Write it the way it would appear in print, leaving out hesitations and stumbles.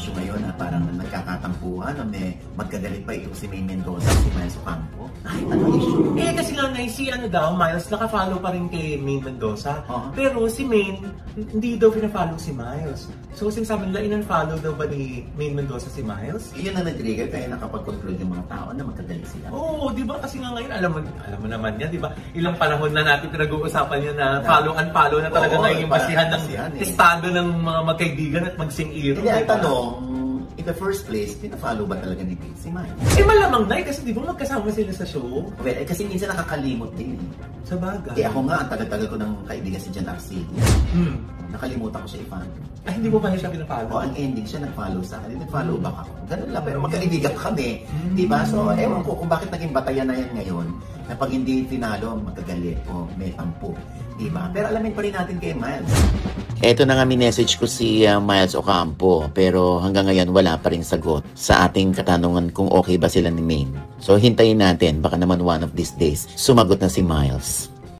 issue ngayon na parang nagkakatampuhan o may magkagalit pa itong si May Mendoza, si Miles Ocampo. Ay, ano issue? Kasi nga si Miles, nakafollow pa rin kay May Mendoza. Pero si May, hindi daw pinafollow si Miles. So sinasabi nila, in-unfollow daw ba ni May Mendoza si Miles? Iyon ang nag-trigger kaya nakapag-conclude yung mga tao na magkagalit sila. Oo, di ba? Kasi nga ngayon, alam mo naman yan, di ba? Ilang panahon na natin pinag-uusapan yun na follow-unfollow na talaga na yung basihan ng estado ng mga magkaibigan at magsing-iro. Hindi, ang tanong, in the first place, pina-follow ba talaga ni May si Miles? Malamang na kasi di ba magkasama sila sa show? Well, kasi minsan nakakalimot din eh. Sa bagay. Ako nga, ang tagal-tagal ko ng kaibigan si Jan Arcidi. Nakalimutan ko siya i-follow. Ay, hindi mo pa siya pinafollow? Ang ending siya nag-follow sa akin. Nag-follow back ako. Ganun lang, pero magkaibigan kami. Diba? So, ewan ko kung bakit naging batayan na yan ngayon na pag hindi tinalo, magkagalit o may tampo. Diba? Pero alamin pa rin natin kay Miles. Eto na nga minessage ko si Miles Ocampo, pero hanggang ngayon wala pa rin sagot sa ating katanungan kung okay ba sila ni May. So hintayin natin, baka naman one of these days sumagot na si Miles.